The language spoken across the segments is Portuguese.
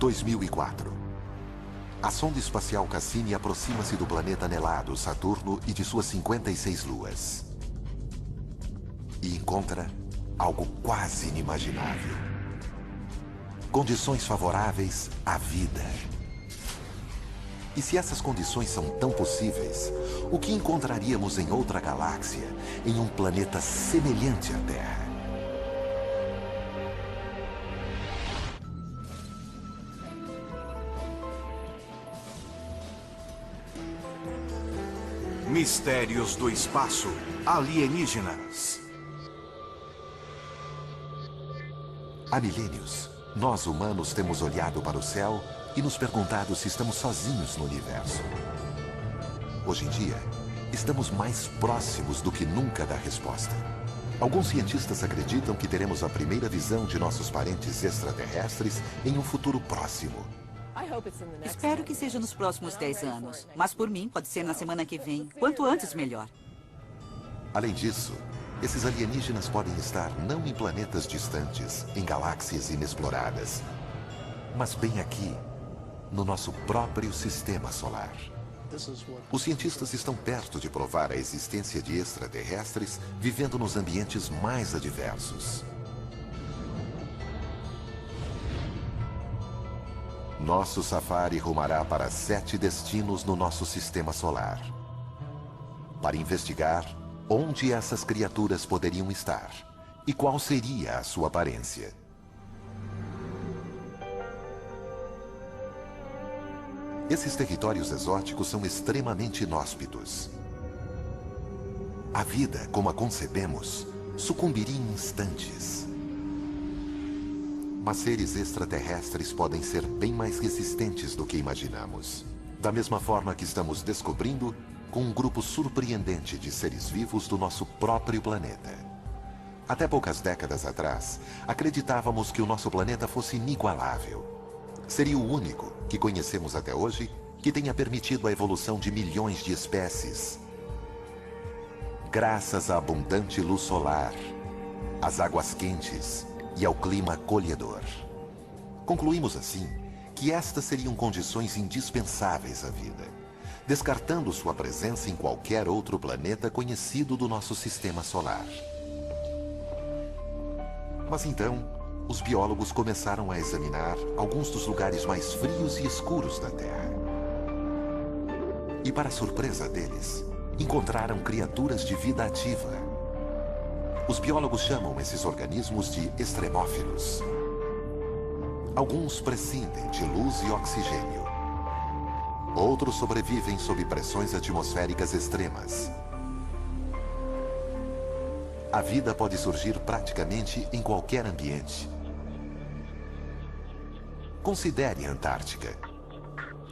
2004. A sonda espacial Cassini aproxima-se do planeta anelado Saturno e de suas 56 luas. E encontra algo quase inimaginável. Condições favoráveis à vida. E se essas condições são tão possíveis, o que encontraríamos em outra galáxia, em um planeta semelhante à Terra? Mistérios do espaço alienígenas. Há milênios, nós humanos temos olhado para o céu e nos perguntado se estamos sozinhos no universo. Hoje em dia, estamos mais próximos do que nunca da resposta. Alguns cientistas acreditam que teremos a primeira visão de nossos parentes extraterrestres em um futuro próximo. Espero que seja nos próximos 10 anos. Mas por mim, pode ser na semana que vem. Quanto antes, melhor. Além disso, esses alienígenas podem estar não em planetas distantes, em galáxias inexploradas, mas bem aqui, no nosso próprio sistema solar. Os cientistas estão perto de provar a existência de extraterrestres vivendo nos ambientes mais adversos. Nosso safari rumará para 7 destinos no nosso sistema solar, para investigar onde essas criaturas poderiam estar e qual seria a sua aparência. Esses territórios exóticos são extremamente inóspitos. A vida, como a concebemos, sucumbiria em instantes. Mas seres extraterrestres podem ser bem mais resistentes do que imaginamos. Da mesma forma que estamos descobrindo com um grupo surpreendente de seres vivos do nosso próprio planeta. Até poucas décadas atrás, acreditávamos que o nosso planeta fosse inigualável. Seria o único que conhecemos até hoje que tenha permitido a evolução de milhões de espécies. Graças à abundante luz solar, às águas quentes e ao clima acolhedor. Concluímos assim que estas seriam condições indispensáveis à vida, descartando sua presença em qualquer outro planeta conhecido do nosso sistema solar. Mas então, os biólogos começaram a examinar alguns dos lugares mais frios e escuros da Terra. E para surpresa deles, encontraram criaturas de vida ativa. Os biólogos chamam esses organismos de extremófilos. Alguns prescindem de luz e oxigênio. Outros sobrevivem sob pressões atmosféricas extremas. A vida pode surgir praticamente em qualquer ambiente. Considere a Antártica.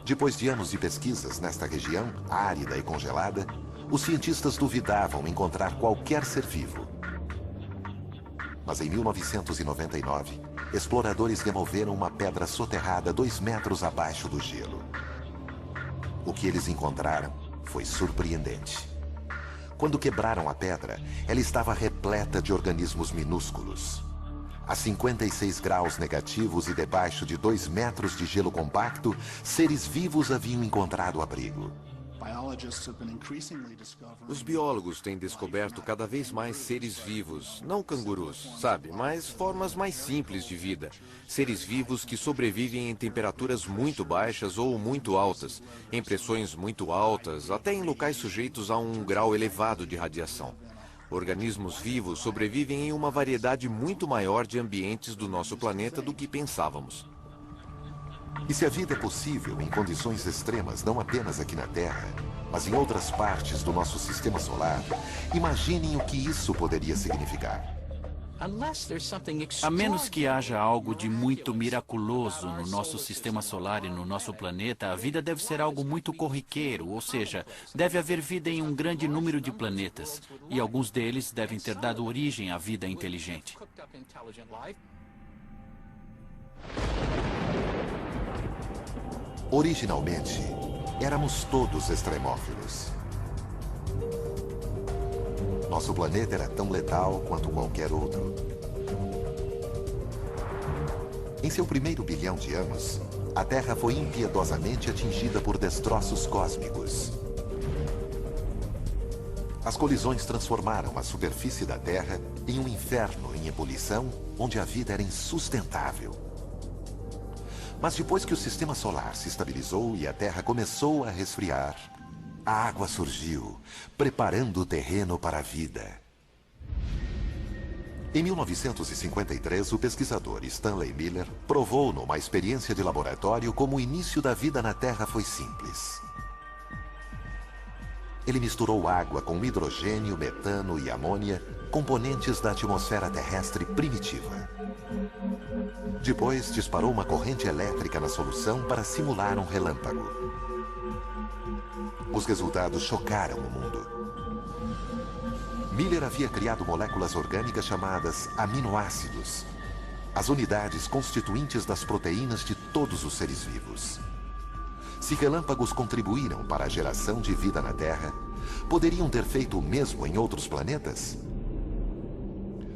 Depois de anos de pesquisas nesta região, árida e congelada, os cientistas duvidavam encontrar qualquer ser vivo. Mas em 1999, exploradores removeram uma pedra soterrada 2 metros abaixo do gelo. O que eles encontraram foi surpreendente. Quando quebraram a pedra, ela estava repleta de organismos minúsculos. A 56 graus negativos e debaixo de 2 metros de gelo compacto, seres vivos haviam encontrado abrigo. Os biólogos têm descoberto cada vez mais seres vivos, não cangurus, sabe, mas formas mais simples de vida. Seres vivos que sobrevivem em temperaturas muito baixas ou muito altas, em pressões muito altas, até em locais sujeitos a um grau elevado de radiação. Organismos vivos sobrevivem em uma variedade muito maior de ambientes do nosso planeta do que pensávamos. E se a vida é possível em condições extremas, não apenas aqui na Terra, mas em outras partes do nosso sistema solar, imaginem o que isso poderia significar. A menos que haja algo de muito miraculoso no nosso sistema solar e no nosso planeta, a vida deve ser algo muito corriqueiro, ou seja, deve haver vida em um grande número de planetas, e alguns deles devem ter dado origem à vida inteligente. Originalmente, éramos todos extremófilos. Nosso planeta era tão letal quanto qualquer outro. Em seu primeiro bilhão de anos, a Terra foi impiedosamente atingida por destroços cósmicos. As colisões transformaram a superfície da Terra em um inferno em ebulição, onde a vida era insustentável. Mas depois que o sistema solar se estabilizou e a Terra começou a resfriar, a água surgiu, preparando o terreno para a vida. Em 1953, o pesquisador Stanley Miller provou numa experiência de laboratório como o início da vida na Terra foi simples. Ele misturou água com hidrogênio, metano e amônia, componentes da atmosfera terrestre primitiva. Depois, disparou uma corrente elétrica na solução para simular um relâmpago. Os resultados chocaram o mundo. Miller havia criado moléculas orgânicas chamadas aminoácidos, as unidades constituintes das proteínas de todos os seres vivos. Se relâmpagos contribuíram para a geração de vida na Terra, poderiam ter feito o mesmo em outros planetas?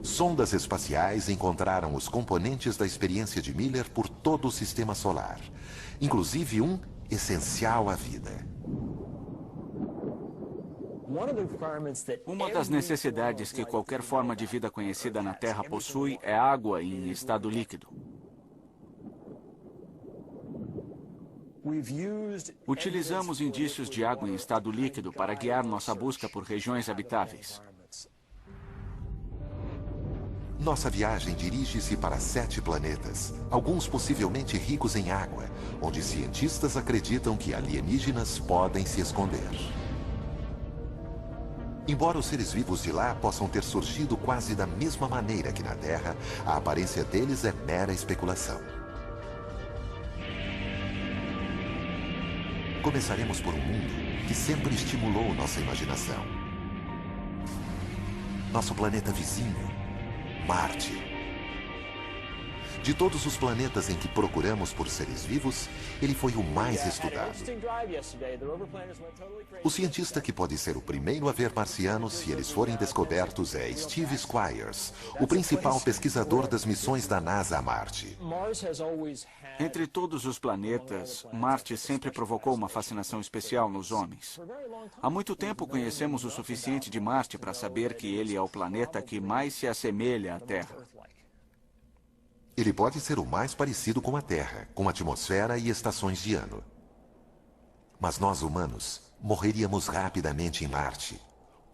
Sondas espaciais encontraram os componentes da experiência de Miller por todo o sistema solar, inclusive um essencial à vida. Uma das necessidades que qualquer forma de vida conhecida na Terra possui é água em estado líquido. Utilizamos indícios de água em estado líquido para guiar nossa busca por regiões habitáveis. Nossa viagem dirige-se para 7 planetas, alguns possivelmente ricos em água, onde cientistas acreditam que alienígenas podem se esconder. Embora os seres vivos de lá possam ter surgido quase da mesma maneira que na Terra, a aparência deles é mera especulação. Começaremos por um mundo que sempre estimulou nossa imaginação. Nosso planeta vizinho, Marte. De todos os planetas em que procuramos por seres vivos, ele foi o mais estudado. O cientista que pode ser o primeiro a ver marcianos se eles forem descobertos é Steve Squyres, o principal pesquisador das missões da NASA a Marte. Entre todos os planetas, Marte sempre provocou uma fascinação especial nos homens. Há muito tempo conhecemos o suficiente de Marte para saber que ele é o planeta que mais se assemelha à Terra. Ele pode ser o mais parecido com a Terra, com atmosfera e estações de ano. Mas nós, humanos, morreríamos rapidamente em Marte.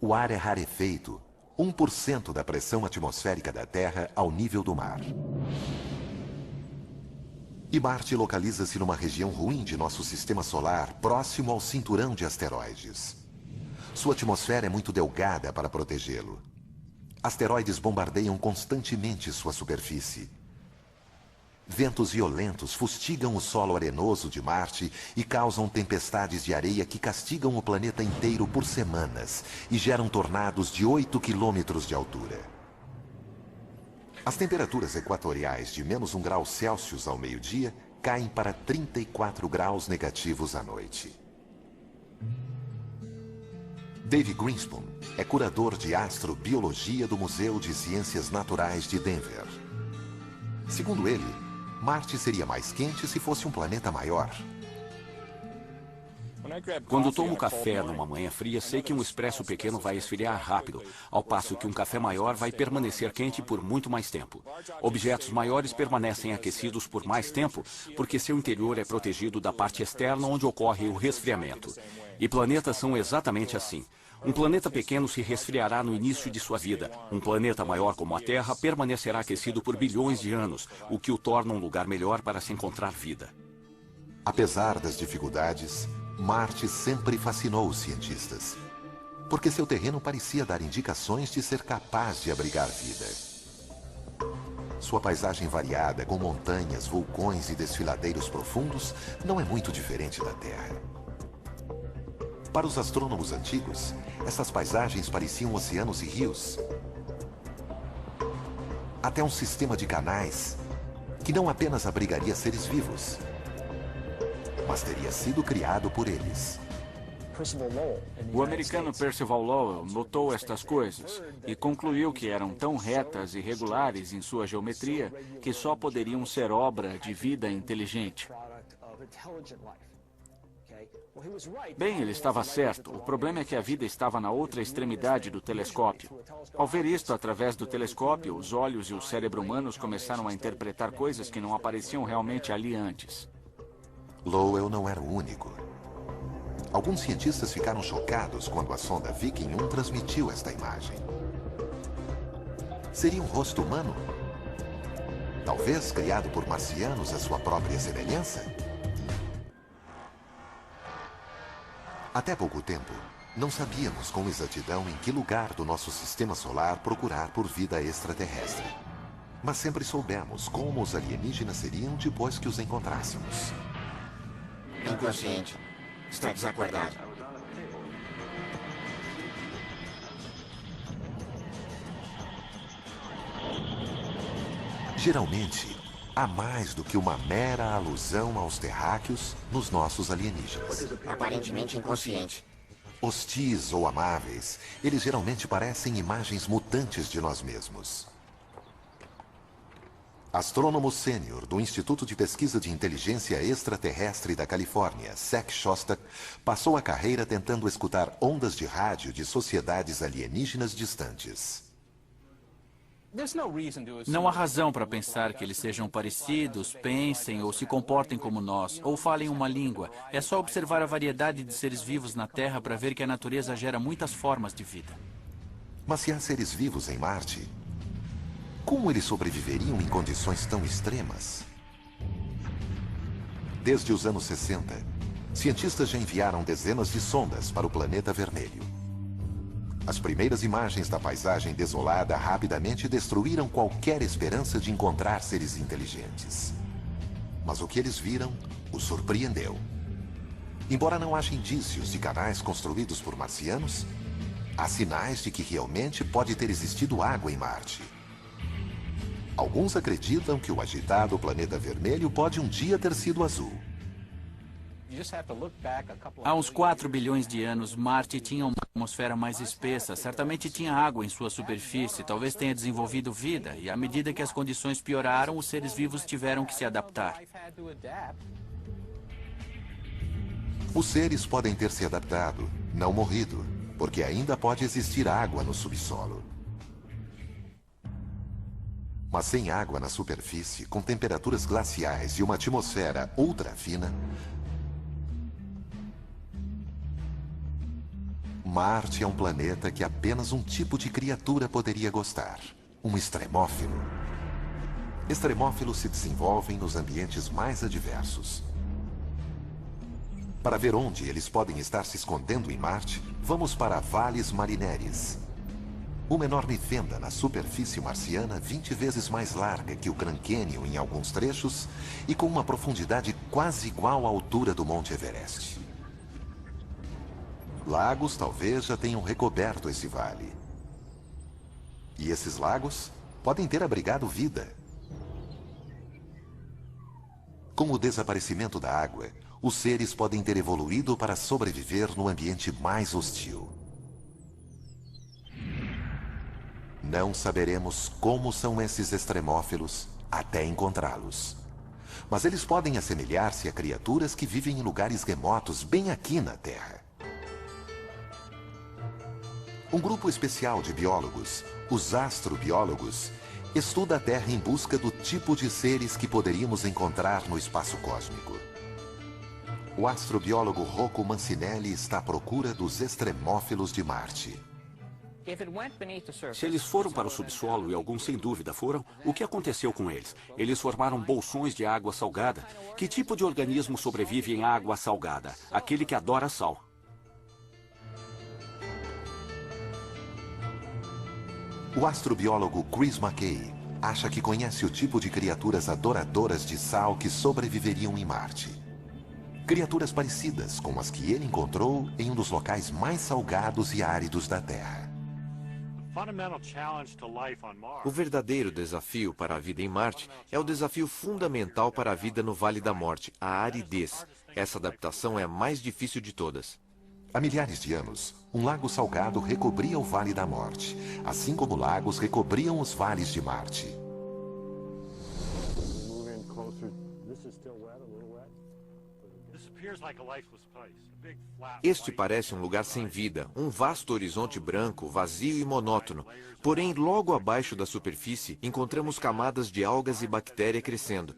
O ar é rarefeito, 1% da pressão atmosférica da Terra ao nível do mar. E Marte localiza-se numa região ruim de nosso sistema solar, próximo ao cinturão de asteroides. Sua atmosfera é muito delgada para protegê-lo. Asteroides bombardeiam constantemente sua superfície. Ventos violentos fustigam o solo arenoso de Marte e causam tempestades de areia que castigam o planeta inteiro por semanas e geram tornados de 8 quilômetros de altura. As temperaturas equatoriais de menos 1 grau Celsius ao meio-dia caem para 34 graus negativos à noite. Dave Greenspan é curador de astrobiologia do Museu de Ciências Naturais de Denver. Segundo ele, Marte seria mais quente se fosse um planeta maior. Quando tomo café numa manhã fria, sei que um expresso pequeno vai esfriar rápido, ao passo que um café maior vai permanecer quente por muito mais tempo. Objetos maiores permanecem aquecidos por mais tempo, porque seu interior é protegido da parte externa onde ocorre o resfriamento. E planetas são exatamente assim. Um planeta pequeno se resfriará no início de sua vida. Um planeta maior como a Terra permanecerá aquecido por bilhões de anos, o que o torna um lugar melhor para se encontrar vida. Apesar das dificuldades, Marte sempre fascinou os cientistas, porque seu terreno parecia dar indicações de ser capaz de abrigar vida. Sua paisagem variada, com montanhas, vulcões e desfiladeiros profundos, não é muito diferente da Terra. Para os astrônomos antigos, essas paisagens pareciam oceanos e rios. Até um sistema de canais que não apenas abrigaria seres vivos, mas teria sido criado por eles. O americano Percival Lowell notou estas coisas e concluiu que eram tão retas e regulares em sua geometria que só poderiam ser obra de vida inteligente. Bem, ele estava certo. O problema é que a vida estava na outra extremidade do telescópio. Ao ver isto através do telescópio, os olhos e o cérebro humanos começaram a interpretar coisas que não apareciam realmente ali antes. Lowell não era o único. Alguns cientistas ficaram chocados quando a sonda Viking 1 transmitiu esta imagem. Seria um rosto humano? Talvez criado por marcianos à sua própria semelhança? Até pouco tempo, não sabíamos com exatidão em que lugar do nosso sistema solar procurar por vida extraterrestre. Mas sempre soubemos como os alienígenas seriam depois que os encontrássemos. Inconsciente. Está desacordado. Geralmente, há mais do que uma mera alusão aos terráqueos nos nossos alienígenas. Aparentemente inconsciente. Hostis ou amáveis, eles geralmente parecem imagens mutantes de nós mesmos. Astrônomo sênior do Instituto de Pesquisa de Inteligência Extraterrestre da Califórnia, Zach Shostak, passou a carreira tentando escutar ondas de rádio de sociedades alienígenas distantes. Não há razão para pensar que eles sejam parecidos, pensem ou se comportem como nós, ou falem uma língua. É só observar a variedade de seres vivos na Terra para ver que a natureza gera muitas formas de vida. Mas se há seres vivos em Marte, como eles sobreviveriam em condições tão extremas? Desde os anos 60, cientistas já enviaram dezenas de sondas para o planeta vermelho. As primeiras imagens da paisagem desolada rapidamente destruíram qualquer esperança de encontrar seres inteligentes. Mas o que eles viram os surpreendeu. Embora não haja indícios de canais construídos por marcianos, há sinais de que realmente pode ter existido água em Marte. Alguns acreditam que o agitado planeta vermelho pode um dia ter sido azul. Há uns 4 bilhões de anos, Marte tinha uma atmosfera mais espessa. Certamente tinha água em sua superfície, talvez tenha desenvolvido vida. E à medida que as condições pioraram, os seres vivos tiveram que se adaptar. Os seres podem ter se adaptado, não morrido, porque ainda pode existir água no subsolo. Mas sem água na superfície, com temperaturas glaciais e uma atmosfera ultra fina, Marte é um planeta que apenas um tipo de criatura poderia gostar: um extremófilo. Extremófilos se desenvolvem nos ambientes mais adversos. Para ver onde eles podem estar se escondendo em Marte, vamos para Valles Marineris, uma enorme fenda na superfície marciana 20 vezes mais larga que o Grand Canyon em alguns trechos e com uma profundidade quase igual à altura do Monte Everest. Lagos talvez já tenham recoberto esse vale. E esses lagos podem ter abrigado vida. Com o desaparecimento da água, os seres podem ter evoluído para sobreviver no ambiente mais hostil. Não saberemos como são esses extremófilos até encontrá-los. Mas eles podem assemelhar-se a criaturas que vivem em lugares remotos bem aqui na Terra. Um grupo especial de biólogos, os astrobiólogos, estuda a Terra em busca do tipo de seres que poderíamos encontrar no espaço cósmico. O astrobiólogo Rocco Mancinelli está à procura dos extremófilos de Marte. Se eles foram para o subsolo, e alguns sem dúvida foram, o que aconteceu com eles? Eles formaram bolsões de água salgada. Que tipo de organismo sobrevive em água salgada? Aquele que adora sal. O astrobiólogo Chris McKay acha que conhece o tipo de criaturas adoradoras de sal que sobreviveriam em Marte. Criaturas parecidas com as que ele encontrou em um dos locais mais salgados e áridos da Terra. O verdadeiro desafio para a vida em Marte é o desafio fundamental para a vida no Vale da Morte, a aridez. Essa adaptação é a mais difícil de todas. Há milhares de anos, um lago salgado recobria o Vale da Morte, assim como lagos recobriam os vales de Marte. Este parece um lugar sem vida, um vasto horizonte branco, vazio e monótono. Porém, logo abaixo da superfície, encontramos camadas de algas e bactéria crescendo.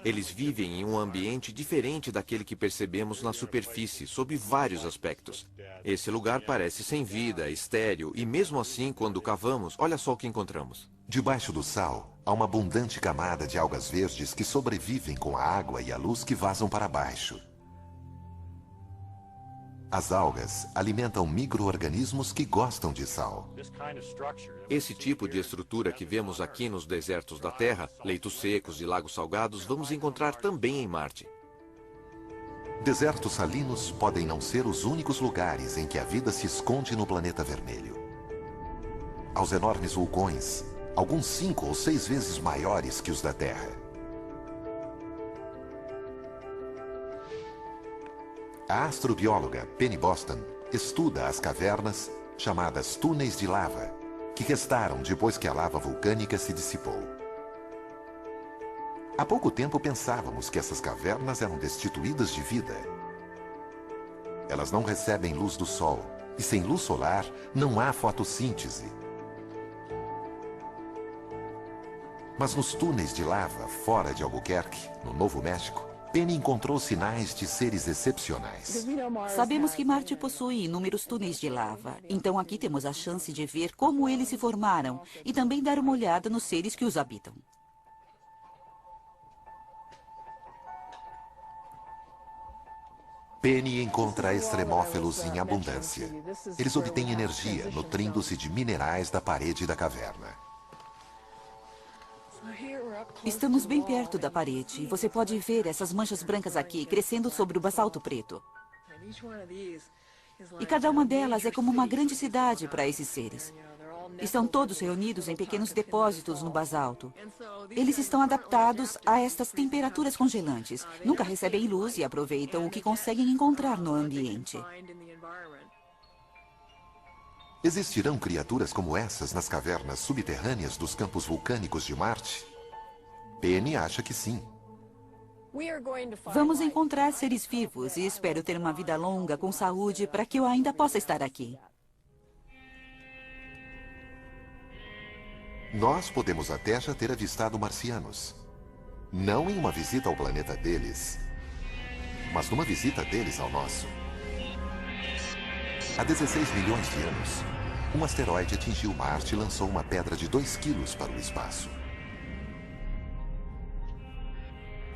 Eles vivem em um ambiente diferente daquele que percebemos na superfície, sob vários aspectos. Esse lugar parece sem vida, estéril, e mesmo assim, quando cavamos, olha só o que encontramos. Debaixo do sal, há uma abundante camada de algas verdes que sobrevivem com a água e a luz que vazam para baixo. As algas alimentam micro-organismos que gostam de sal. Esse tipo de estrutura que vemos aqui nos desertos da Terra, leitos secos e lagos salgados, vamos encontrar também em Marte. Desertos salinos podem não ser os únicos lugares em que a vida se esconde no planeta vermelho. Aos enormes vulcões, alguns 5 ou 6 vezes maiores que os da Terra. A astrobióloga Penny Boston estuda as cavernas chamadas túneis de lava, que restaram depois que a lava vulcânica se dissipou. Há pouco tempo pensávamos que essas cavernas eram destituídas de vida. Elas não recebem luz do sol, e sem luz solar não há fotossíntese. Mas nos túneis de lava, fora de Albuquerque, no Novo México, Penny encontrou sinais de seres excepcionais. Sabemos que Marte possui inúmeros túneis de lava, então aqui temos a chance de ver como eles se formaram e também dar uma olhada nos seres que os habitam. Penny encontra extremófilos em abundância. Eles obtêm energia nutrindo-se de minerais da parede da caverna. Estamos bem perto da parede e você pode ver essas manchas brancas aqui crescendo sobre o basalto preto. E cada uma delas é como uma grande cidade para esses seres. Estão todos reunidos em pequenos depósitos no basalto. Eles estão adaptados a estas temperaturas congelantes. Nunca recebem luz e aproveitam o que conseguem encontrar no ambiente. Existirão criaturas como essas nas cavernas subterrâneas dos campos vulcânicos de Marte? Penny acha que sim. Vamos encontrar seres vivos e espero ter uma vida longa com saúde para que eu ainda possa estar aqui. Nós podemos até já ter avistado marcianos. Não em uma visita ao planeta deles, mas numa visita deles ao nosso. Há 16 milhões de anos, um asteroide atingiu Marte e lançou uma pedra de 2 quilos para o espaço.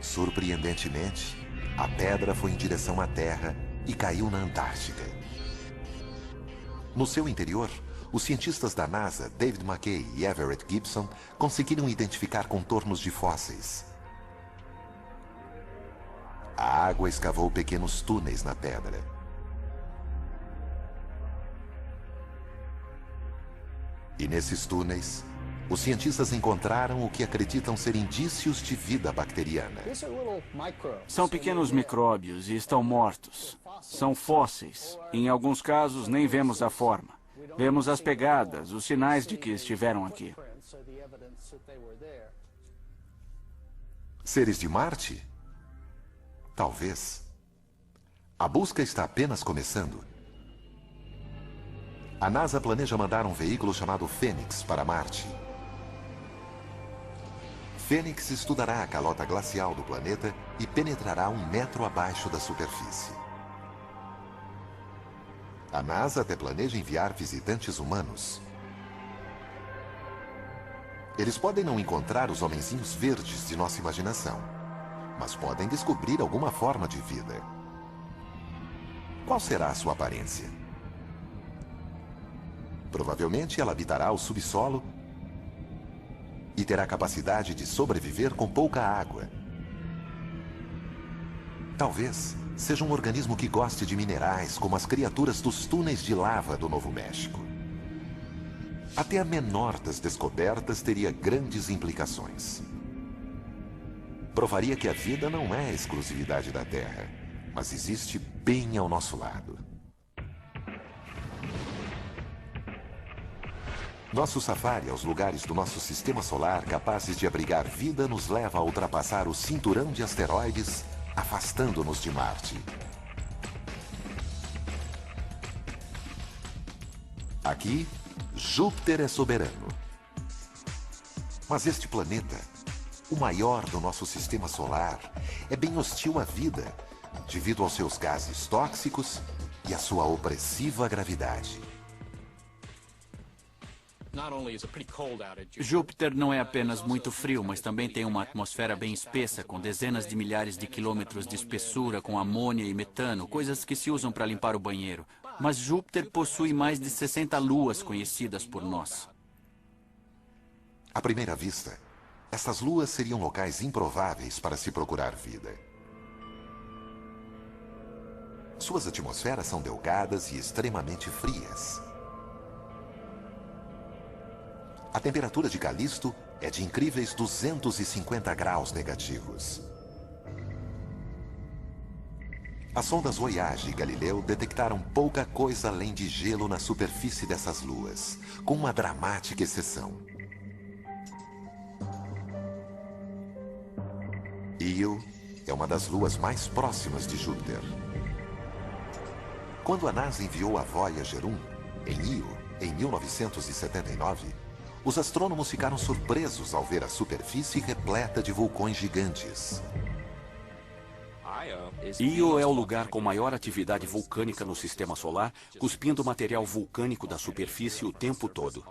Surpreendentemente, a pedra foi em direção à Terra e caiu na Antártica. No seu interior, os cientistas da NASA, David McKay e Everett Gibson, conseguiram identificar contornos de fósseis. A água escavou pequenos túneis na pedra. E nesses túneis, os cientistas encontraram o que acreditam ser indícios de vida bacteriana. São pequenos micróbios e estão mortos. São fósseis. Em alguns casos, nem vemos a forma. Vemos as pegadas, os sinais de que estiveram aqui. Seres de Marte? Talvez. A busca está apenas começando. A NASA planeja mandar um veículo chamado Fênix para Marte. Fênix estudará a calota glacial do planeta e penetrará 1 metro abaixo da superfície. A NASA até planeja enviar visitantes humanos. Eles podem não encontrar os homenzinhos verdes de nossa imaginação, mas podem descobrir alguma forma de vida. Qual será a sua aparência? Provavelmente ela habitará o subsolo e terá capacidade de sobreviver com pouca água. Talvez seja um organismo que goste de minerais, como as criaturas dos túneis de lava do Novo México. Até a menor das descobertas teria grandes implicações. Provaria que a vida não é exclusividade da Terra, mas existe bem ao nosso lado. Nosso safari aos lugares do nosso sistema solar capazes de abrigar vida nos leva a ultrapassar o cinturão de asteroides afastando-nos de Marte. Aqui, Júpiter é soberano. Mas este planeta, o maior do nosso sistema solar, é bem hostil à vida, devido aos seus gases tóxicos e à sua opressiva gravidade. Júpiter não é apenas muito frio, mas também tem uma atmosfera bem espessa, com dezenas de milhares de quilômetros de espessura, com amônia e metano, coisas que se usam para limpar o banheiro. Mas Júpiter possui mais de 60 luas conhecidas por nós. À primeira vista, essas luas seriam locais improváveis para se procurar vida. Suas atmosferas são delgadas e extremamente frias. A temperatura de Calisto é de incríveis 250 graus negativos. As sondas Voyage e Galileu detectaram pouca coisa além de gelo na superfície dessas luas, com uma dramática exceção. Io é uma das luas mais próximas de Júpiter. Quando a NASA enviou a Voyager 1 em Io, em 1979, os astrônomos ficaram surpresos ao ver a superfície repleta de vulcões gigantes. Io é o lugar com maior atividade vulcânica no sistema solar, cuspindo material vulcânico da superfície o tempo todo.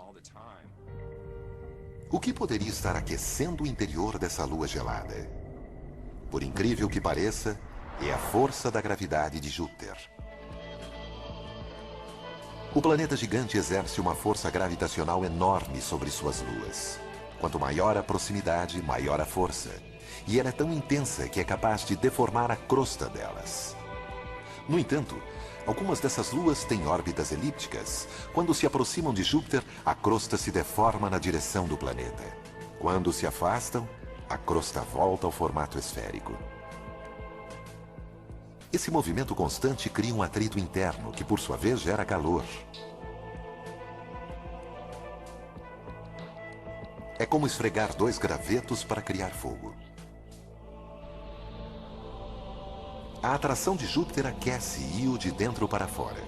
O que poderia estar aquecendo o interior dessa lua gelada? Por incrível que pareça, é a força da gravidade de Júpiter. O planeta gigante exerce uma força gravitacional enorme sobre suas luas. Quanto maior a proximidade, maior a força. E ela é tão intensa que é capaz de deformar a crosta delas. No entanto, algumas dessas luas têm órbitas elípticas. Quando se aproximam de Júpiter, a crosta se deforma na direção do planeta. Quando se afastam, a crosta volta ao formato esférico. Esse movimento constante cria um atrito interno, que por sua vez gera calor. É como esfregar dois gravetos para criar fogo. A atração de Júpiter aquece Io de dentro para fora.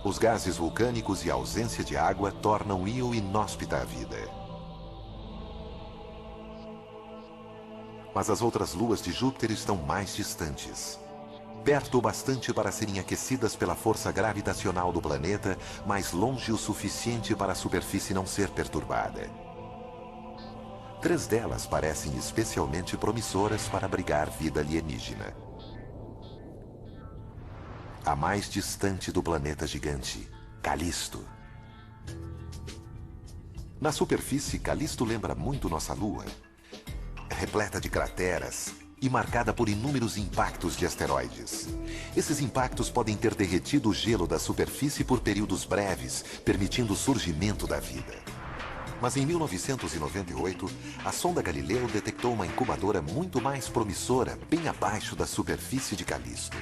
Os gases vulcânicos e a ausência de água tornam Io inóspita à vida. Mas as outras luas de Júpiter estão mais distantes. Perto o bastante para serem aquecidas pela força gravitacional do planeta, mas longe o suficiente para a superfície não ser perturbada. 3 delas parecem especialmente promissoras para abrigar vida alienígena. A mais distante do planeta gigante, Calisto. Na superfície, Calisto lembra muito nossa Lua. Repleta de crateras e marcada por inúmeros impactos de asteroides. Esses impactos podem ter derretido o gelo da superfície por períodos breves, permitindo o surgimento da vida. Mas em 1998, a sonda Galileu detectou uma incubadora muito mais promissora bem abaixo da superfície de Calisto.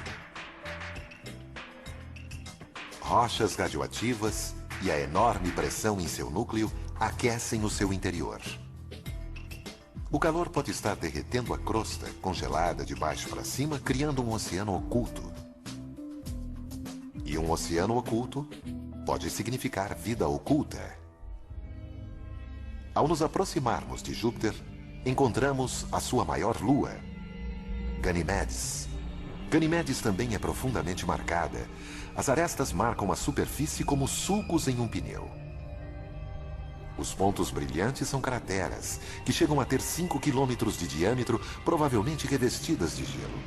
Rochas radioativas e a enorme pressão em seu núcleo aquecem o seu interior. O calor pode estar derretendo a crosta, congelada de baixo para cima, criando um oceano oculto. E um oceano oculto pode significar vida oculta. Ao nos aproximarmos de Júpiter, encontramos a sua maior lua, Ganimedes. Ganimedes também é profundamente marcada. As arestas marcam a superfície como sulcos em um pneu. Os pontos brilhantes são crateras, que chegam a ter 5 quilômetros de diâmetro, provavelmente revestidas de gelo.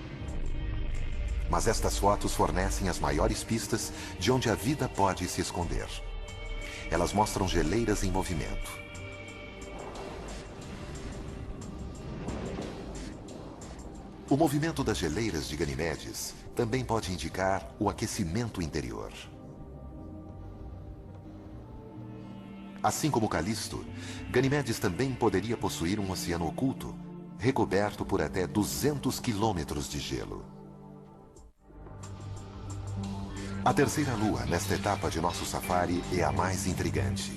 Mas estas fotos fornecem as maiores pistas de onde a vida pode se esconder. Elas mostram geleiras em movimento. O movimento das geleiras de Ganimedes também pode indicar o aquecimento interior. Assim como Calisto, Ganimedes também poderia possuir um oceano oculto, recoberto por até 200 quilômetros de gelo. A terceira lua nesta etapa de nosso safari é a mais intrigante.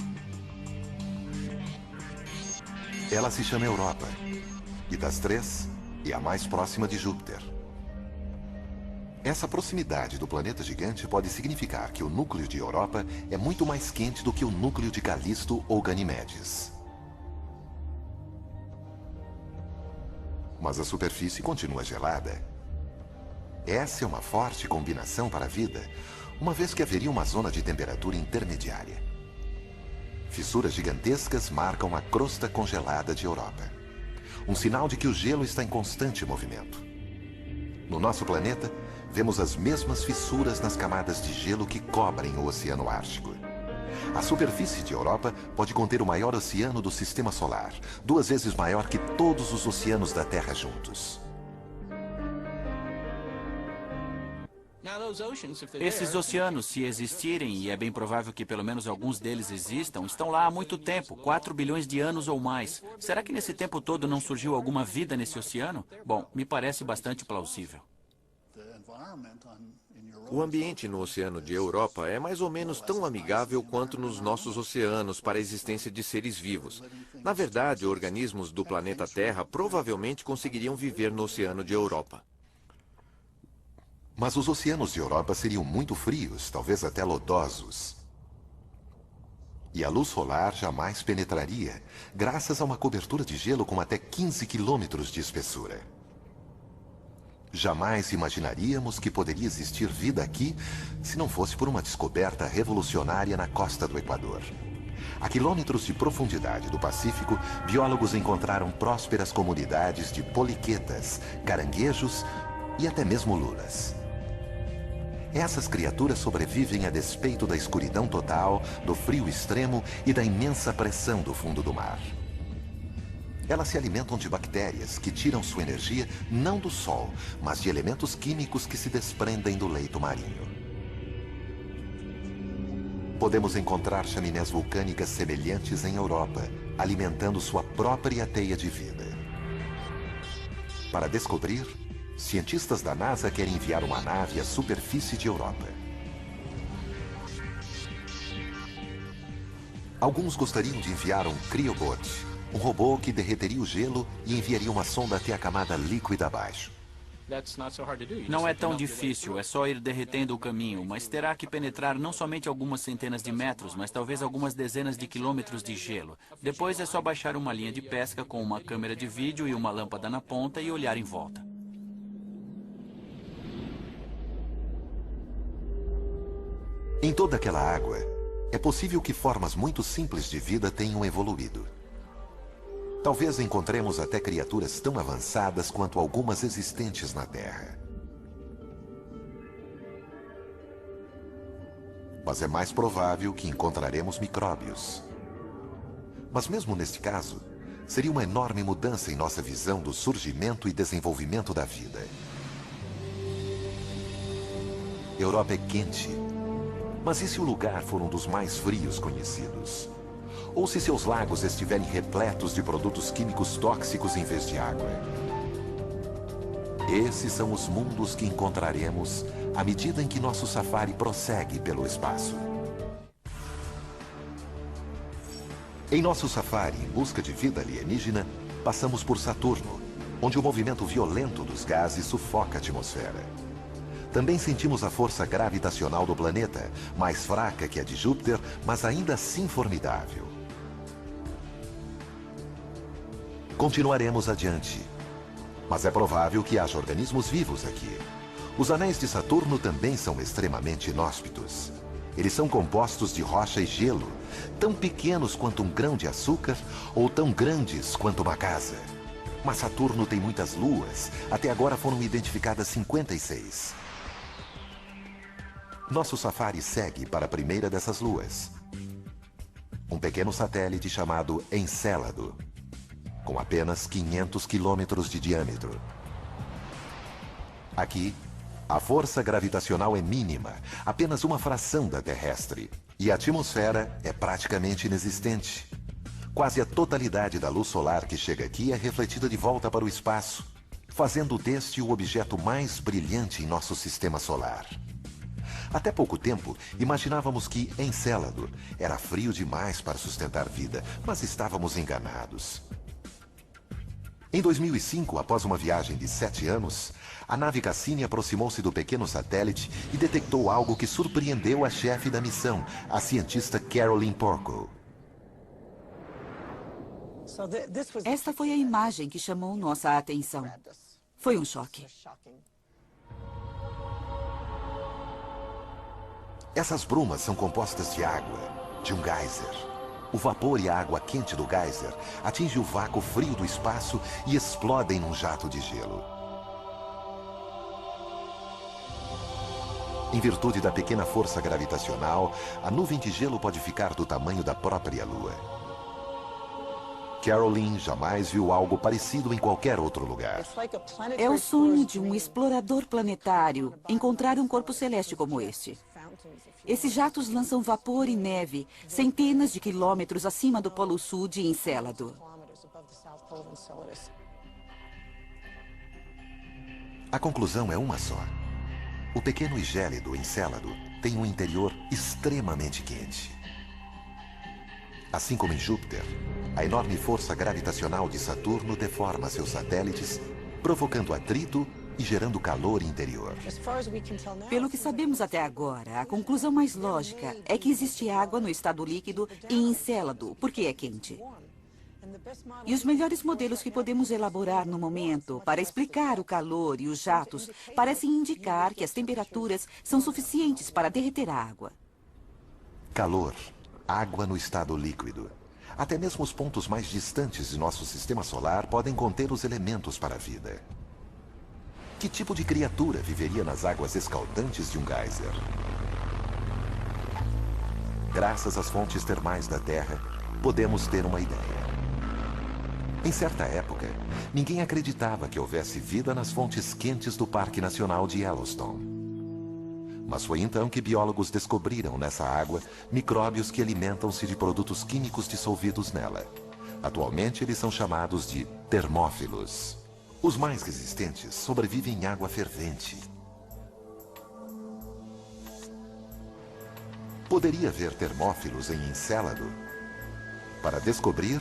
Ela se chama Europa, e das 3, e a mais próxima de Júpiter. Essa proximidade do planeta gigante pode significar que o núcleo de Europa é muito mais quente do que o núcleo de Calisto ou Ganimedes. Mas a superfície continua gelada. Essa é uma forte combinação para a vida, uma vez que haveria uma zona de temperatura intermediária. Fissuras gigantescas marcam a crosta congelada de Europa. Um sinal de que o gelo está em constante movimento. No nosso planeta, vemos as mesmas fissuras nas camadas de gelo que cobrem o Oceano Ártico. A superfície de Europa pode conter o maior oceano do Sistema Solar, 2 vezes maior que todos os oceanos da Terra juntos. Esses oceanos, se existirem, e é bem provável que pelo menos alguns deles existam, estão lá há muito tempo, 4 bilhões de anos ou mais. Será que nesse tempo todo não surgiu alguma vida nesse oceano? Bom, me parece bastante plausível. O ambiente no Oceano de Europa é mais ou menos tão amigável quanto nos nossos oceanos para a existência de seres vivos. Na verdade, organismos do planeta Terra provavelmente conseguiriam viver no Oceano de Europa. Mas os oceanos de Europa seriam muito frios, talvez até lodosos. E a luz solar jamais penetraria, graças a uma cobertura de gelo com até 15 quilômetros de espessura. Jamais imaginaríamos que poderia existir vida aqui se não fosse por uma descoberta revolucionária na costa do Equador. A quilômetros de profundidade do Pacífico, biólogos encontraram prósperas comunidades de poliquetas, caranguejos e até mesmo lulas. Essas criaturas sobrevivem a despeito da escuridão total, do frio extremo e da imensa pressão do fundo do mar. Elas se alimentam de bactérias que tiram sua energia não do sol, mas de elementos químicos que se desprendem do leito marinho. Podemos encontrar chaminés vulcânicas semelhantes em Europa, alimentando sua própria teia de vida. Para descobrir, cientistas da NASA querem enviar uma nave à superfície de Europa. Alguns gostariam de enviar um Cryobot, um robô que derreteria o gelo e enviaria uma sonda até a camada líquida abaixo. Não é tão difícil, é só ir derretendo o caminho, mas terá que penetrar não somente algumas centenas de metros, mas talvez algumas dezenas de quilômetros de gelo. Depois é só baixar uma linha de pesca com uma câmera de vídeo e uma lâmpada na ponta e olhar em volta. Em toda aquela água, é possível que formas muito simples de vida tenham evoluído. Talvez encontremos até criaturas tão avançadas quanto algumas existentes na Terra. Mas é mais provável que encontraremos micróbios. Mas mesmo neste caso, seria uma enorme mudança em nossa visão do surgimento e desenvolvimento da vida. Europa é quente. Mas e se o lugar for um dos mais frios conhecidos? Ou se seus lagos estiverem repletos de produtos químicos tóxicos em vez de água? Esses são os mundos que encontraremos à medida em que nosso safari prossegue pelo espaço. Em nosso safari em busca de vida alienígena, passamos por Saturno, onde o movimento violento dos gases sufoca a atmosfera. Também sentimos a força gravitacional do planeta, mais fraca que a de Júpiter, mas ainda assim formidável. Continuaremos adiante. Mas é provável que haja organismos vivos aqui. Os anéis de Saturno também são extremamente inóspitos. Eles são compostos de rocha e gelo, tão pequenos quanto um grão de açúcar ou tão grandes quanto uma casa. Mas Saturno tem muitas luas. Até agora foram identificadas 56. Nosso safari segue para a primeira dessas luas. Um pequeno satélite chamado Encélado, com apenas 500 quilômetros de diâmetro. Aqui, a força gravitacional é mínima, apenas uma fração da terrestre, e a atmosfera é praticamente inexistente. Quase a totalidade da luz solar que chega aqui é refletida de volta para o espaço, fazendo deste o objeto mais brilhante em nosso sistema solar. Até pouco tempo, imaginávamos que Encélado era frio demais para sustentar vida, mas estávamos enganados. Em 2005, após uma viagem de 7 anos, a nave Cassini aproximou-se do pequeno satélite e detectou algo que surpreendeu a chefe da missão, a cientista Caroline Porco. Esta foi a imagem que chamou nossa atenção. Foi um choque. Essas brumas são compostas de água, de um geyser. O vapor e a água quente do geyser atingem o vácuo frio do espaço e explodem num jato de gelo. Em virtude da pequena força gravitacional, a nuvem de gelo pode ficar do tamanho da própria Lua. Caroline jamais viu algo parecido em qualquer outro lugar. É o sonho de um explorador planetário encontrar um corpo celeste como este. Esses jatos lançam vapor e neve centenas de quilômetros acima do Polo Sul de Encélado. A conclusão é uma só. O pequeno e gélido Encélado tem um interior extremamente quente. Assim como em Júpiter, a enorme força gravitacional de Saturno deforma seus satélites, provocando atrito e gerando calor interior. Pelo que sabemos até agora, a conclusão mais lógica é que existe água no estado líquido em Encélado, porque é quente. E os melhores modelos que podemos elaborar no momento para explicar o calor e os jatos parecem indicar que as temperaturas são suficientes para derreter a água. Calor, água no estado líquido. Até mesmo os pontos mais distantes de nosso sistema solar podem conter os elementos para a vida. Que tipo de criatura viveria nas águas escaldantes de um geyser? Graças às fontes termais da Terra, podemos ter uma ideia. Em certa época, ninguém acreditava que houvesse vida nas fontes quentes do Parque Nacional de Yellowstone. Mas foi então que biólogos descobriram nessa água micróbios que alimentam-se de produtos químicos dissolvidos nela. Atualmente, eles são chamados de termófilos. Os mais resistentes sobrevivem em água fervente. Poderia haver termófilos em Encélado? Para descobrir,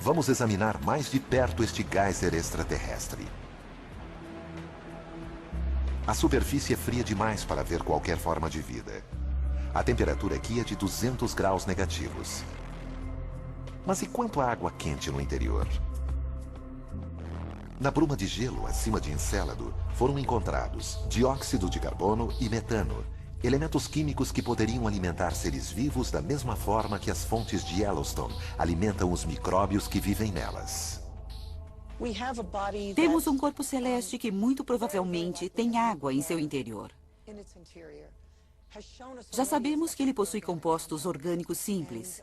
vamos examinar mais de perto este geyser extraterrestre. A superfície é fria demais para ver qualquer forma de vida. A temperatura aqui é de 200 graus negativos. Mas e quanto à água quente no interior? Na bruma de gelo acima de Encélado foram encontrados dióxido de carbono e metano, elementos químicos que poderiam alimentar seres vivos da mesma forma que as fontes de Yellowstone alimentam os micróbios que vivem nelas. Temos um corpo celeste que muito provavelmente tem água em seu interior. Já sabemos que ele possui compostos orgânicos simples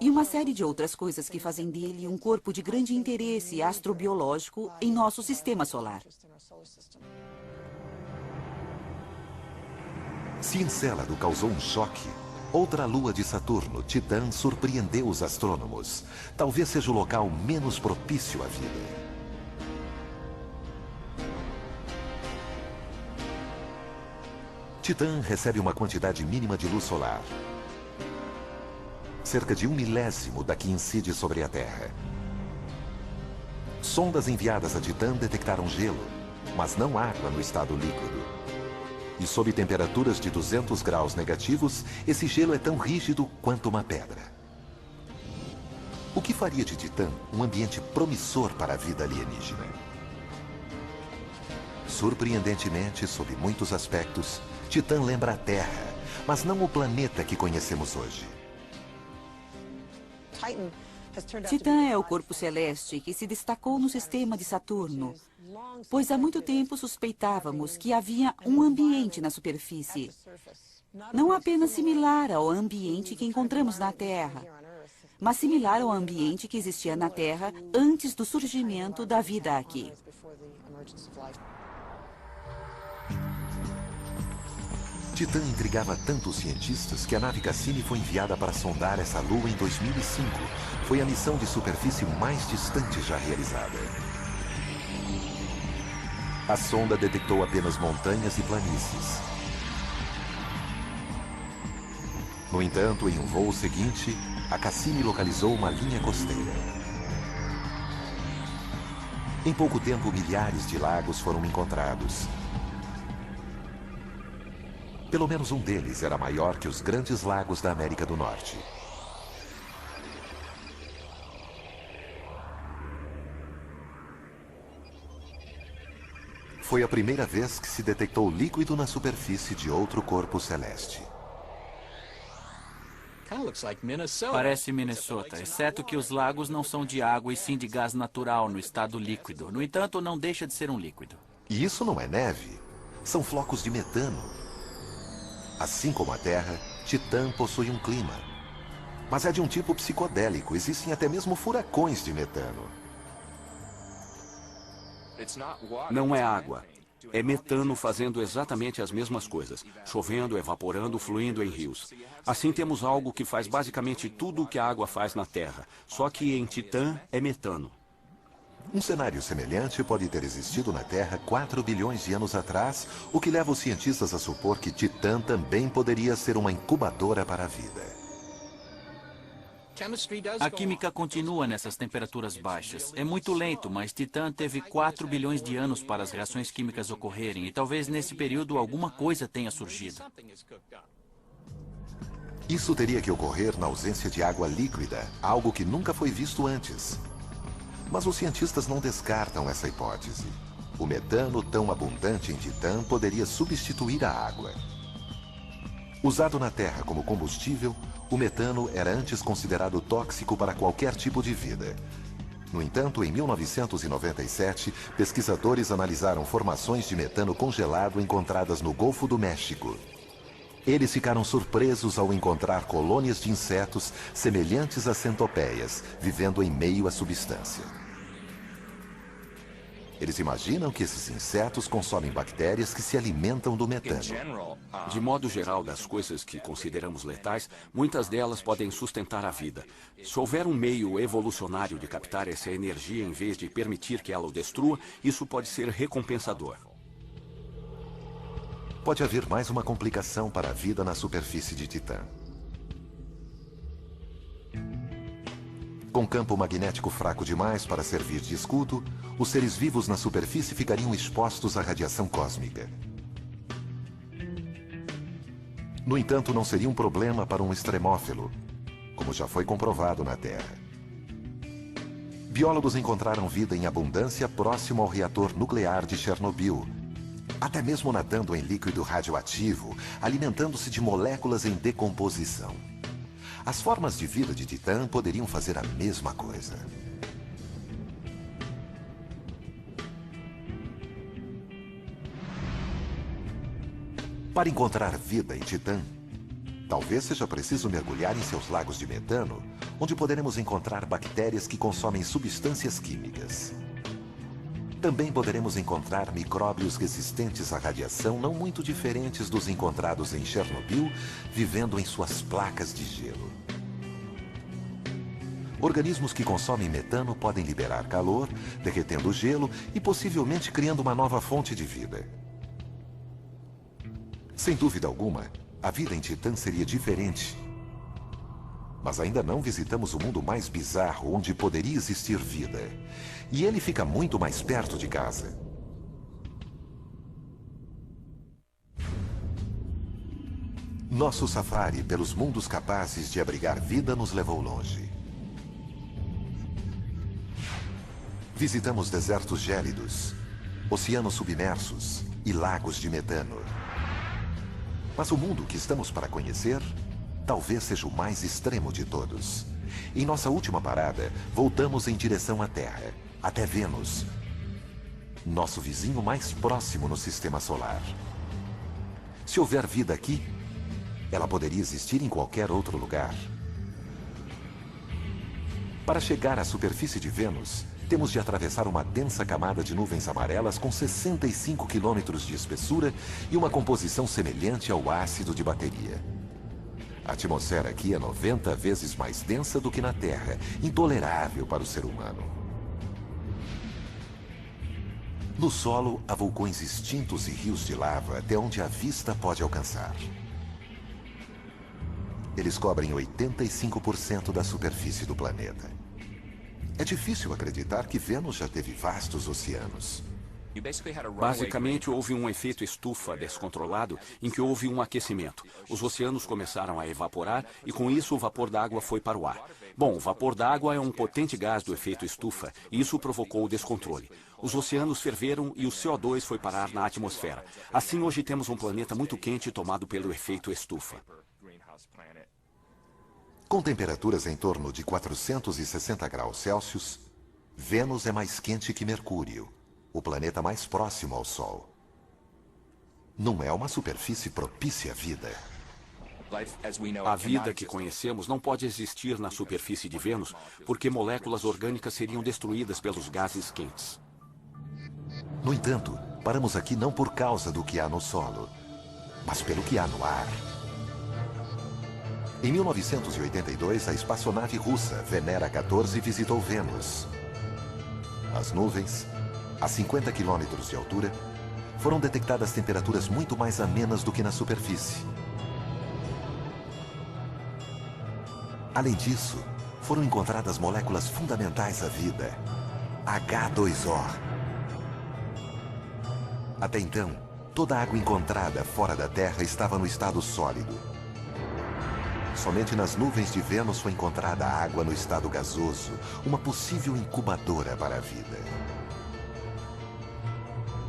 e uma série de outras coisas que fazem dele um corpo de grande interesse astrobiológico em nosso sistema solar. Se Encélado causou um choque, outra lua de Saturno, Titã, surpreendeu os astrônomos. Talvez seja o local menos propício à vida. Titã recebe uma quantidade mínima de luz solar. Cerca de 1/1000 da que incide sobre a Terra. Sondas enviadas a Titã detectaram gelo, mas não água no estado líquido. E sob temperaturas de 200 graus negativos, esse gelo é tão rígido quanto uma pedra. O que faria de Titã um ambiente promissor para a vida alienígena? Surpreendentemente, sob muitos aspectos, Titã lembra a Terra, mas não o planeta que conhecemos hoje. Titã é o corpo celeste que se destacou no sistema de Saturno, pois há muito tempo suspeitávamos que havia um ambiente na superfície, não apenas similar ao ambiente que encontramos na Terra, mas similar ao ambiente que existia na Terra antes do surgimento da vida aqui. Titã intrigava tanto os cientistas que a nave Cassini foi enviada para sondar essa lua em 2005. Foi a missão de superfície mais distante já realizada. A sonda detectou apenas montanhas e planícies. No entanto, em um voo seguinte, a Cassini localizou uma linha costeira. Em pouco tempo, milhares de lagos foram encontrados. Pelo menos um deles era maior que os grandes lagos da América do Norte. Foi a primeira vez que se detectou líquido na superfície de outro corpo celeste. Parece Minnesota, exceto que os lagos não são de água e sim de gás natural no estado líquido. No entanto, não deixa de ser um líquido. E isso não é neve, são flocos de metano. Assim como a Terra, Titã possui um clima. Mas é de um tipo psicodélico, existem até mesmo furacões de metano. Não é água. É metano fazendo exatamente as mesmas coisas. Chovendo, evaporando, fluindo em rios. Assim temos algo que faz basicamente tudo o que a água faz na Terra. Só que em Titã é metano. Um cenário semelhante pode ter existido na Terra 4 bilhões de anos atrás, o que leva os cientistas a supor que Titã também poderia ser uma incubadora para a vida. A química continua nessas temperaturas baixas. É muito lento, mas Titã teve 4 bilhões de anos para as reações químicas ocorrerem, e talvez nesse período alguma coisa tenha surgido. Isso teria que ocorrer na ausência de água líquida, algo que nunca foi visto antes. Mas os cientistas não descartam essa hipótese. O metano tão abundante em Titã poderia substituir a água. Usado na Terra como combustível, o metano era antes considerado tóxico para qualquer tipo de vida. No entanto, em 1997, pesquisadores analisaram formações de metano congelado encontradas no Golfo do México. Eles ficaram surpresos ao encontrar colônias de insetos semelhantes a centopeias, vivendo em meio à substância. Eles imaginam que esses insetos consomem bactérias que se alimentam do metano. De modo geral, das coisas que consideramos letais, muitas delas podem sustentar a vida. Se houver um meio evolucionário de captar essa energia em vez de permitir que ela o destrua, isso pode ser recompensador. Pode haver mais uma complicação para a vida na superfície de Titã. Com campo magnético fraco demais para servir de escudo, os seres vivos na superfície ficariam expostos à radiação cósmica. No entanto, não seria um problema para um extremófilo, como já foi comprovado na Terra. Biólogos encontraram vida em abundância próximo ao reator nuclear de Chernobyl, até mesmo nadando em líquido radioativo, alimentando-se de moléculas em decomposição. As formas de vida de Titã poderiam fazer a mesma coisa. Para encontrar vida em Titã, talvez seja preciso mergulhar em seus lagos de metano, onde poderemos encontrar bactérias que consomem substâncias químicas. Também poderemos encontrar micróbios resistentes à radiação não muito diferentes dos encontrados em Chernobyl, vivendo em suas placas de gelo. Organismos que consomem metano podem liberar calor, derretendo o gelo e possivelmente criando uma nova fonte de vida. Sem dúvida alguma, a vida em Titã seria diferente. Mas ainda não visitamos o mundo mais bizarro onde poderia existir vida. E ele fica muito mais perto de casa. Nosso safari pelos mundos capazes de abrigar vida nos levou longe. Visitamos desertos gélidos, oceanos submersos e lagos de metano. Mas o mundo que estamos para conhecer talvez seja o mais extremo de todos. Em nossa última parada, voltamos em direção à Terra, até Vênus, nosso vizinho mais próximo no Sistema Solar. Se houver vida aqui, ela poderia existir em qualquer outro lugar. Para chegar à superfície de Vênus, temos de atravessar uma densa camada de nuvens amarelas com 65 quilômetros de espessura e uma composição semelhante ao ácido de bateria. A atmosfera aqui é 90 vezes mais densa do que na Terra, intolerável para o ser humano. No solo, há vulcões extintos e rios de lava até onde a vista pode alcançar. Eles cobrem 85% da superfície do planeta. É difícil acreditar que Vênus já teve vastos oceanos. Basicamente, houve um efeito estufa descontrolado em que houve um aquecimento. Os oceanos começaram a evaporar e, com isso, o vapor d'água foi para o ar. Bom, o vapor d'água é um potente gás do efeito estufa e isso provocou o descontrole. Os oceanos ferveram e o CO2 foi parar na atmosfera. Assim, hoje temos um planeta muito quente tomado pelo efeito estufa. Com temperaturas em torno de 460 graus Celsius, Vênus é mais quente que Mercúrio, o planeta mais próximo ao Sol. Não é uma superfície propícia à vida. A vida que conhecemos não pode existir na superfície de Vênus porque moléculas orgânicas seriam destruídas pelos gases quentes. No entanto, paramos aqui não por causa do que há no solo, mas pelo que há no ar. Em 1982, a espaçonave russa Venera 14 visitou Vênus. As nuvens, a 50 quilômetros de altura, foram detectadas temperaturas muito mais amenas do que na superfície. Além disso, foram encontradas moléculas fundamentais à vida, H2O. Até então, toda a água encontrada fora da Terra estava no estado sólido. Somente nas nuvens de Vênus foi encontrada a água no estado gasoso, uma possível incubadora para a vida.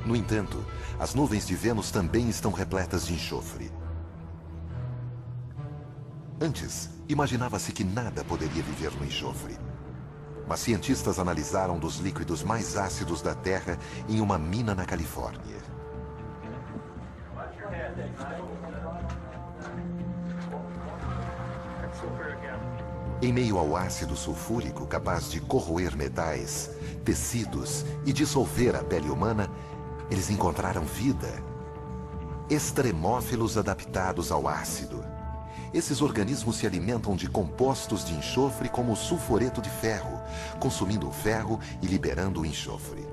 No entanto, as nuvens de Vênus também estão repletas de enxofre. Antes, imaginava-se que nada poderia viver no enxofre. Mas cientistas analisaram dos líquidos mais ácidos da Terra em uma mina na Califórnia. Em meio ao ácido sulfúrico capaz de corroer metais, tecidos e dissolver a pele humana, eles encontraram vida. Extremófilos adaptados ao ácido. Esses organismos se alimentam de compostos de enxofre como o sulfureto de ferro, consumindo o ferro e liberando o enxofre.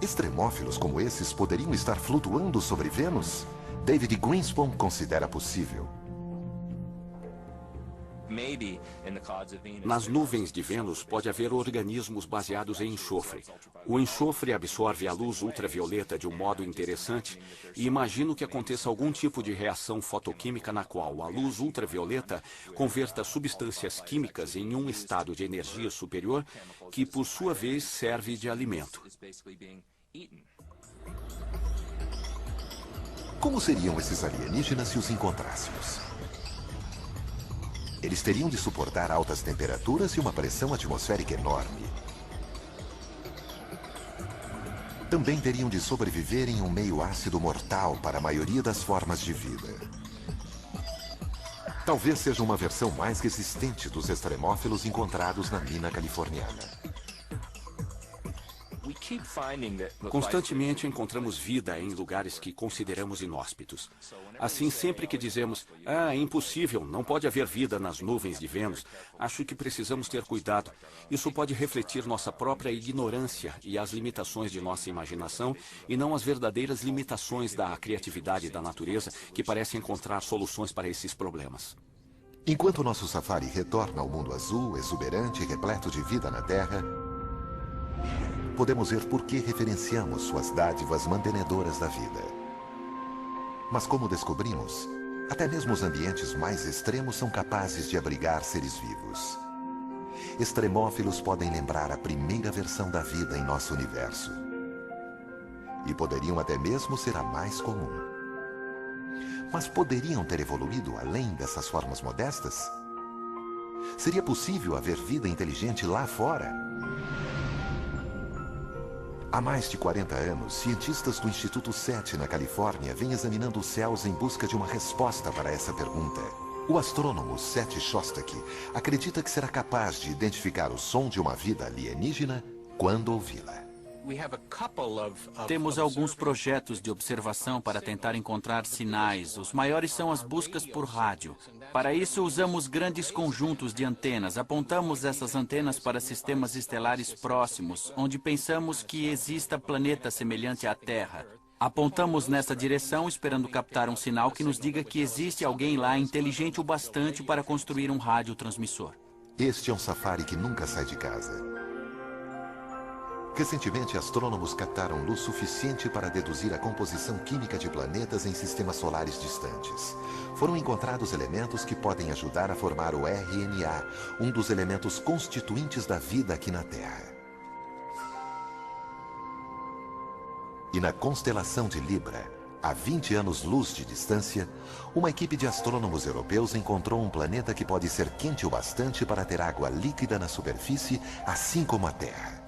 Extremófilos como esses poderiam estar flutuando sobre Vênus? David Greenspan considera possível. Nas nuvens de Vênus pode haver organismos baseados em enxofre. O enxofre absorve a luz ultravioleta de um modo interessante e imagino que aconteça algum tipo de reação fotoquímica na qual a luz ultravioleta converta substâncias químicas em um estado de energia superior que, por sua vez, serve de alimento. Como seriam esses alienígenas se os encontrássemos? Eles teriam de suportar altas temperaturas e uma pressão atmosférica enorme. Também teriam de sobreviver em um meio ácido mortal para a maioria das formas de vida. Talvez seja uma versão mais resistente dos extremófilos encontrados na mina californiana. Constantemente encontramos vida em lugares que consideramos inóspitos. Assim, sempre que dizemos, é impossível, não pode haver vida nas nuvens de Vênus, acho que precisamos ter cuidado. Isso pode refletir nossa própria ignorância e as limitações de nossa imaginação, e não as verdadeiras limitações da criatividade da natureza, que parece encontrar soluções para esses problemas. Enquanto nosso safari retorna ao mundo azul, exuberante e repleto de vida na Terra, podemos ver por que referenciamos suas dádivas mantenedoras da vida. Mas como descobrimos, até mesmo os ambientes mais extremos são capazes de abrigar seres vivos. Extremófilos podem lembrar a primeira versão da vida em nosso universo. E poderiam até mesmo ser a mais comum. Mas poderiam ter evoluído além dessas formas modestas? Seria possível haver vida inteligente lá fora? Há mais de 40 anos, cientistas do Instituto SETI, na Califórnia, vêm examinando os céus em busca de uma resposta para essa pergunta. O astrônomo Seth Shostak acredita que será capaz de identificar o som de uma vida alienígena quando ouvi-la. Temos alguns projetos de observação para tentar encontrar sinais. Os maiores são as buscas por rádio. Para isso, usamos grandes conjuntos de antenas. Apontamos essas antenas para sistemas estelares próximos, onde pensamos que exista planeta semelhante à Terra. Apontamos nessa direção, esperando captar um sinal que nos diga que existe alguém lá inteligente o bastante para construir um radiotransmissor. Este é um safari que nunca sai de casa. Recentemente, astrônomos captaram luz suficiente para deduzir a composição química de planetas em sistemas solares distantes. Foram encontrados elementos que podem ajudar a formar o RNA, um dos elementos constituintes da vida aqui na Terra. E na constelação de Libra, a 20 anos-luz de distância, uma equipe de astrônomos europeus encontrou um planeta que pode ser quente o bastante para ter água líquida na superfície, assim como a Terra.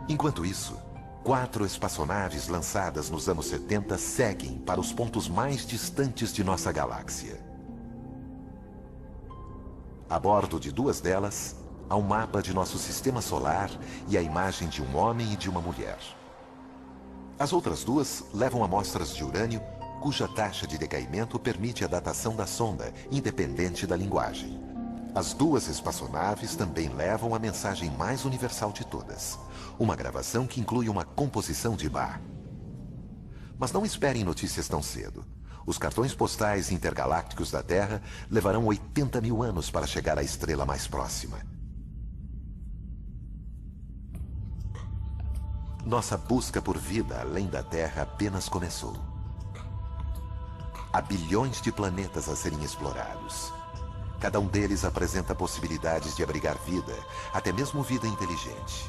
Enquanto isso, 4 espaçonaves lançadas nos anos 70 seguem para os pontos mais distantes de nossa galáxia. A bordo de 2 delas, há um mapa de nosso sistema solar e a imagem de um homem e de uma mulher. As outras 2 levam amostras de urânio, cuja taxa de decaimento permite a datação da sonda, independente da linguagem. As 2 espaçonaves também levam a mensagem mais universal de todas, uma gravação que inclui uma composição de Bach. Mas não esperem notícias tão cedo. Os cartões postais intergalácticos da Terra levarão 80 mil anos para chegar à estrela mais próxima. Nossa busca por vida além da Terra apenas começou. Há bilhões de planetas a serem explorados. Cada um deles apresenta possibilidades de abrigar vida, até mesmo vida inteligente.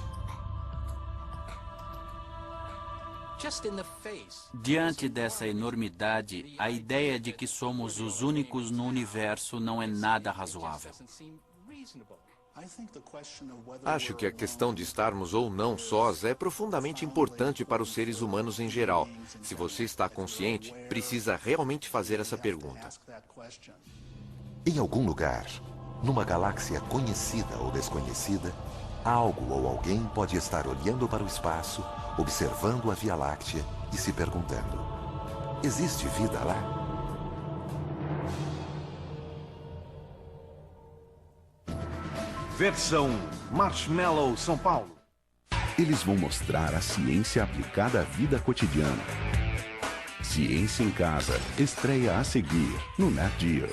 Diante dessa enormidade, a ideia de que somos os únicos no universo não é nada razoável. Acho que a questão de estarmos ou não sós é profundamente importante para os seres humanos em geral. Se você está consciente, precisa realmente fazer essa pergunta. Em algum lugar, numa galáxia conhecida ou desconhecida, algo ou alguém pode estar olhando para o espaço, observando a Via Láctea e se perguntando: existe vida lá? Versão Marshmallow São Paulo. Eles vão mostrar a ciência aplicada à vida cotidiana. Ciência em Casa estreia a seguir no Nat Geo.